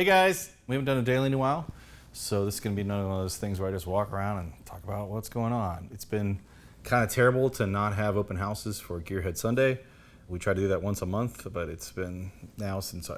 guys, we haven't done a daily in a while, so this is going to be another one of those things where I just walk around and talk about what's going on. It's been kind of terrible to not have open houses for Gearhead Sunday. We try to do that once a month, but it's been now since,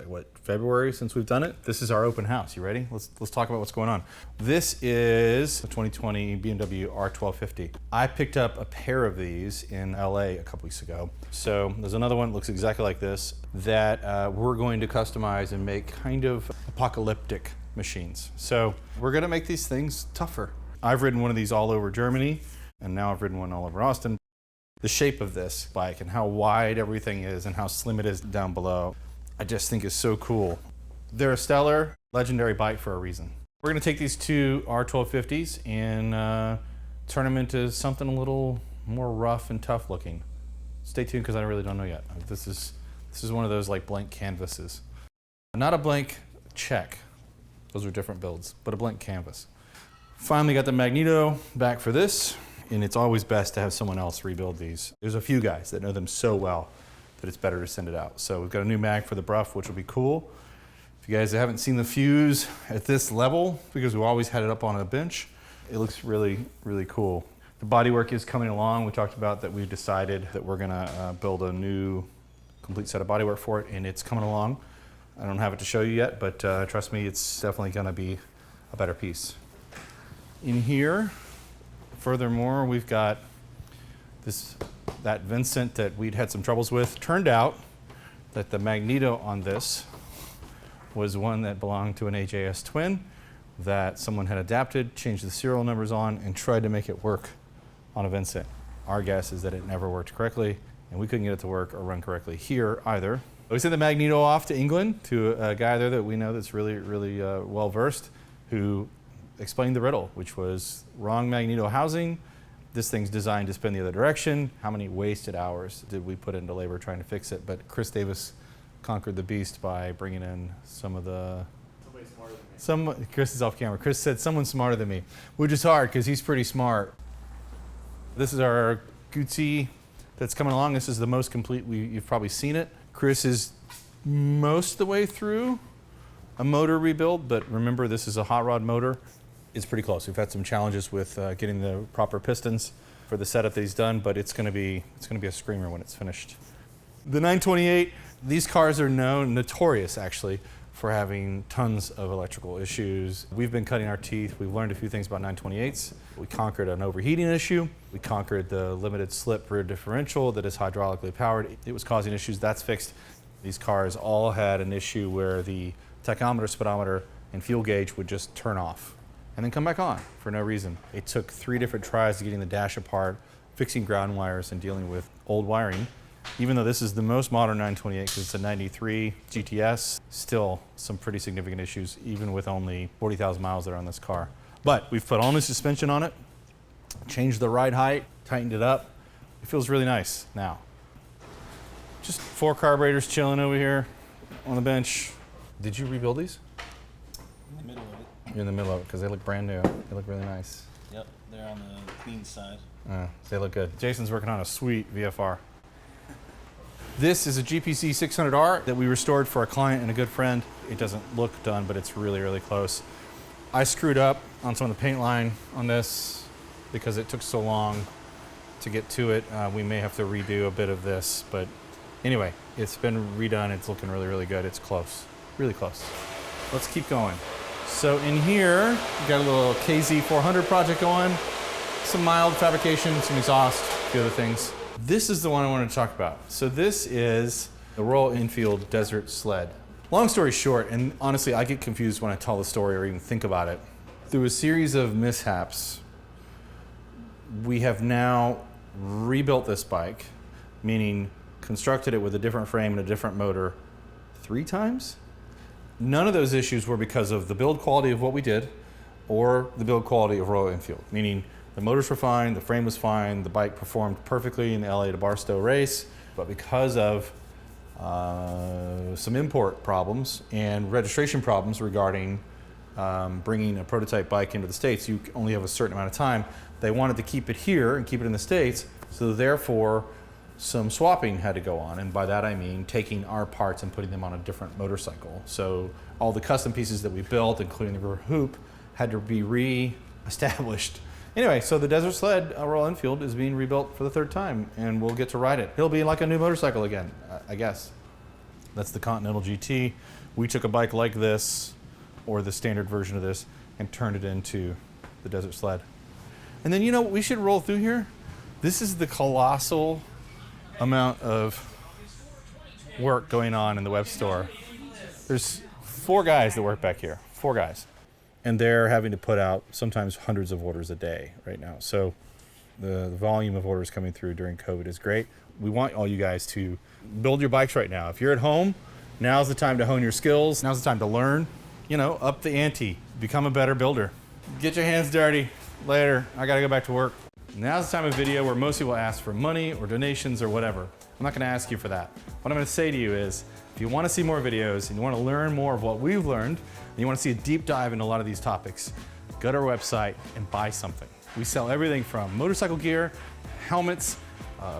February since we've done it. This is our open house. You ready? Let's talk about what's going on. This is a 2020 BMW R1250. I picked up a pair of these in LA a couple weeks ago. So there's another one that looks exactly like this that we're going to customize and make kind of apocalyptic machines. So we're gonna make these things tougher. I've ridden one of these all over Germany, and now I've ridden one all over Austin. The shape of this bike and how wide everything is and how slim it is down below, I just think is so cool. They're a stellar, legendary bike for a reason. We're gonna take these two R1250s and turn them into something a little more rough and tough looking. Stay tuned because I really don't know yet. This is one of those like blank canvases. Not a blank check, those are different builds, but a blank canvas. Finally got the magneto back for this. And it's always best to have someone else rebuild these. There's a few guys that know them so well that it's better to send it out. So we've got a new mag for the Bruff, which will be cool. If you guys haven't seen the fuse at this level, because we always had it up on a bench, it looks really, really cool. The bodywork is coming along. We talked about that we've decided that we're gonna build a new complete set of bodywork for it, and it's coming along. I don't have it to show you yet, but trust me, it's definitely gonna be a better piece. In here, furthermore, we've got that Vincent that we'd had some troubles with. Turned out that the magneto on this was one that belonged to an AJS twin that someone had adapted, changed the serial numbers on, and tried to make it work on a Vincent. Our guess is that it never worked correctly, and we couldn't get it to work or run correctly here either. We sent the magneto off to England to a guy there that we know that's really, really well-versed, who explained the riddle, which was wrong magneto housing. This thing's designed to spin the other direction. How many wasted hours did we put into labor trying to fix it? But Chris Davis conquered the beast by bringing in some of the... Somebody smarter than me. Chris is off camera. Chris said someone smarter than me, which is hard because he's pretty smart. This is our Guzzi that's coming along. This is the most complete. You've probably seen it. Chris is most of the way through a motor rebuild, but remember this is a hot rod motor. It's pretty close. We've had some challenges with getting the proper pistons for the setup that he's done, but it's going to be a screamer when it's finished. The 928, these cars are notorious actually for having tons of electrical issues. We've been cutting our teeth. We've learned a few things about 928s. We conquered an overheating issue. We conquered the limited slip rear differential that is hydraulically powered. It was causing issues. That's fixed. These cars all had an issue where the tachometer, speedometer, and fuel gauge would just turn off and then come back on for no reason. It took 3 different tries to getting the dash apart, fixing ground wires, and dealing with old wiring. Even though this is the most modern 928 because it's a 93 GTS, still some pretty significant issues, even with only 40,000 miles that are on this car. But we've put all new suspension on it, changed the ride height, tightened it up. It feels really nice now. Just 4 carburetors chilling over here on the bench. Did you rebuild these? In the middle of it. You're in the middle of it because they look brand new. They look really nice. Yep, they're on the clean side. They look good. Jason's working on a sweet VFR. This is a GPC 600R that we restored for a client and a good friend. It doesn't look done, but it's really, really close. I screwed up on some of the paint line on this because it took so long to get to it. We may have to redo a bit of this, but anyway, it's been redone. It's looking really, really good. It's close, really close. Let's keep going. So in here, we got a little KZ400 project going, some mild fabrication, some exhaust, a few other things. This is the one I wanted to talk about. So this is the Royal Enfield Desert Sled. Long story short, and honestly, I get confused when I tell the story or even think about it. Through a series of mishaps, we have now rebuilt this bike, meaning constructed it with a different frame and a different motor 3 times. None of those issues were because of the build quality of what we did or the build quality of Royal Enfield, meaning the motors were fine, the frame was fine, the bike performed perfectly in the LA to Barstow race, but because of some import problems and registration problems regarding bringing a prototype bike into the States, you only have a certain amount of time. They wanted to keep it here and keep it in the States, so therefore some swapping had to go on, and by that I mean taking our parts and putting them on a different motorcycle. So all the custom pieces that we built, including the rear hoop, had to be re-established. Anyway, so the Desert Sled Royal Enfield is being rebuilt for the 3rd time, and we'll get to ride it. It'll be like a new motorcycle again, I guess. That's the Continental GT. We took a bike like this, or the standard version of this, and turned it into the Desert Sled. And then, you know, we should roll through here. This is the colossal amount of work going on in the web store. There's 4 guys that work back here, 4 guys. And they're having to put out sometimes hundreds of orders a day right now. So the volume of orders coming through during COVID is great. We want all you guys to build your bikes right now. If you're at home, now's the time to hone your skills. Now's the time to learn, you know, up the ante, become a better builder. Get your hands dirty. Later, I gotta go back to work. Now's the time of video where most people ask for money or donations or whatever. I'm not gonna ask you for that. What I'm gonna say to you is, if you wanna see more videos and you wanna learn more of what we've learned, and you wanna see a deep dive into a lot of these topics, go to our website and buy something. We sell everything from motorcycle gear, helmets,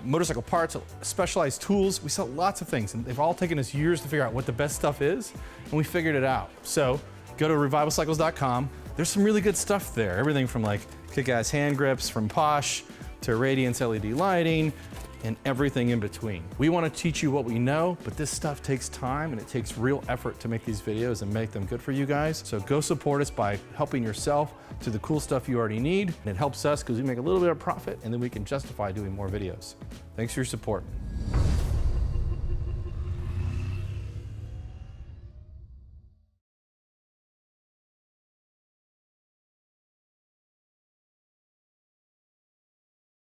motorcycle parts, specialized tools. We sell lots of things, and they've all taken us years to figure out what the best stuff is, and we figured it out. So go to revivalcycles.com. There's some really good stuff there. Everything from like kick-ass hand grips from Porsche to Radiance LED lighting and everything in between. We want to teach you what we know, but this stuff takes time and it takes real effort to make these videos and make them good for you guys. So go support us by helping yourself to the cool stuff you already need. And it helps us because we make a little bit of profit and then we can justify doing more videos. Thanks for your support.